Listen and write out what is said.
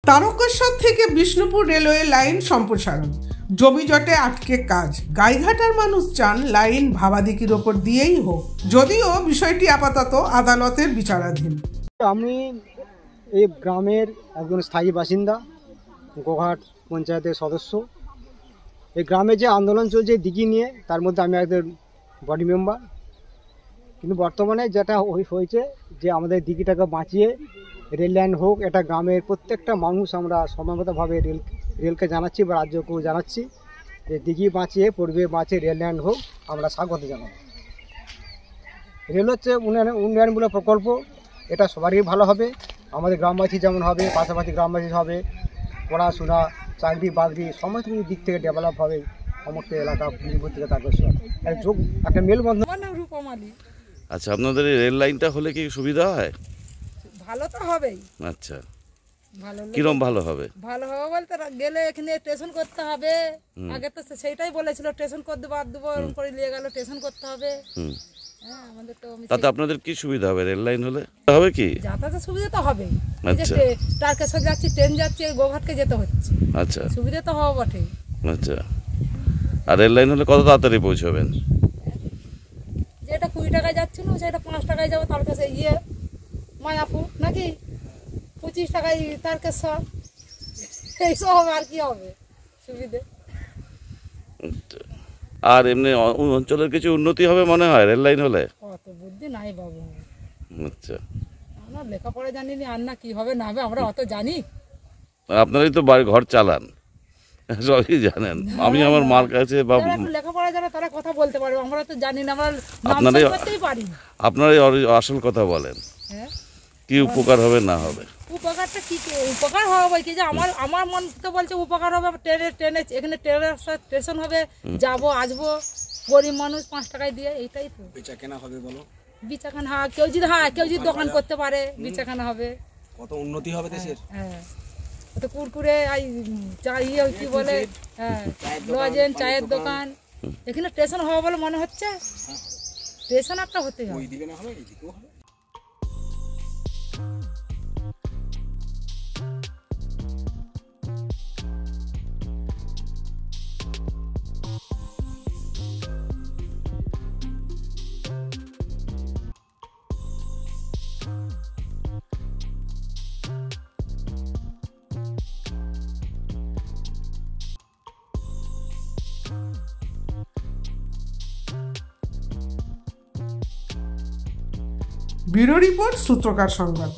তারকেশ্বর থেকে Bishnupur railway line সম্প্রসারণ, জমিজটে আটকে কাজ। গাইঘাটার মানুষ চান লাইন ভাবাদিকির ওপর দিয়েই হোক, যদিও বিষয়টি আপাতত আদালতের বিচারাধীন। আমি এই গ্রামের একজন স্থায়ী বাসিন্দা, গোঘাট পঞ্চায়েতের সদস্য। এই গ্রামে যে আন্দোলন চলছে দিঘি নিয়ে, তার মধ্যে আমি একজন বডি মেম্বার। কিন্তু বর্তমানে যেটা হয়েছে যে আমাদের দিঘিটাকে বাঁচিয়ে রেল লাইন হোক, এটা গ্রামের প্রত্যেকটা মানুষ আমরা সময়মতোভাবে রেলকে জানাচ্ছি বা রাজ্যকেও জানাচ্ছি যে দিঘি বাঁচিয়ে পূর্বে বাঁচিয়ে রেল লাইন হোক, আমরা স্বাগত জানাবো। রেল হচ্ছে উন্নয়নমূলক প্রকল্প, এটা সবারই ভালো হবে, আমাদের গ্রামবাসী যেমন হবে, পাশাপাশি গ্রামবাসী হবে, পড়াশোনা চাকরি বাকরি সমস্ত কিছু দিক থেকে ডেভেলপ হবে সমস্ত এলাকা থেকে তারকেশ্বর একটা মেলবন্ধন। আচ্ছা, আপনাদের এই রেল লাইনটা হলে কি সুবিধা হয়? ভালো তো হবেই। আচ্ছা, ভালো কিরম ভালো হবে? ভালো হবে বলতে গেলে এখানে স্টেশন করতে হবে। আগে তো সেইটাই বলেছিল স্টেশন করে দেবো, আর দেবো করে নিয়ে গেল, স্টেশন করতে হবে। হ্যাঁ, আমাদের তো তাতে আপনাদের কি সুবিধা হবে? রেল লাইন হলে হবে কি? যাতায়াতের সুবিধা তো হবেই। আচ্ছা, তারকেশ্বর যাচ্ছি, ট্রেন যাচ্ছে, গোঘাটকে যেতে হচ্ছে। আচ্ছা, সুবিধা তো হওয়া বটে। আচ্ছা, আর রেল লাইন হলে কত তাড়াতাড়ি পৌঁছবেন? যেটা 20 টাকায় যাচ্ছিল সেটা 5 টাকায় যাবো তার কাছে মায়াপুর, নাকি 25 টাকায় তারকেশ্বর, এইসব হবে। আর কি হবে সুবিধে? আর এমনি অঞ্চলের কিছু উন্নতি হবে মনে হয় রেল লাইন হলে? অত বুদ্ধি নাই বাবু। আচ্ছা, আমরা লেখাপড়া জানি না, আর না কি হবে না হবে আমরা অত জানি? আপনারাই তো বাড়ি ঘর চালান, সবই জানেন। আমি আমার মার কাছে বা লেখাপড়া যারা তারা কথা বলতে পারবে, আমরা তো জানি না, আমরা আপনারাই করতেই পারি। আপনারাই আসল কথা বলেন, হ্যাঁ, কি উপকার হবে না হবে? উপকারটা কি উপকার হবে কি যে আমার মন তো বলছে উপকার হবে। ট্রেনে এখানে ট্রেনের স্টেশন হবে, যাবো আসবো, গরিব মানুষ 5 টাকায় দিয়ে, এইটাই তো বেচাকেনা হবে বলো। বেচাখানা কেউ যদি দোকান করতে পারে, বেচাখানা হবে, কত উন্নতি হবে দেশের। হ্যাঁ, তো কুরকুরে কি বলে, হ্যাঁ, লজেন, চায়ের দোকান, এখানে স্টেশন হবে বলে মনে হচ্ছে। স্টেশন একটা হতে হবে। ব্যুরো রিপোর্ট, সূত্রকার সংবাদ।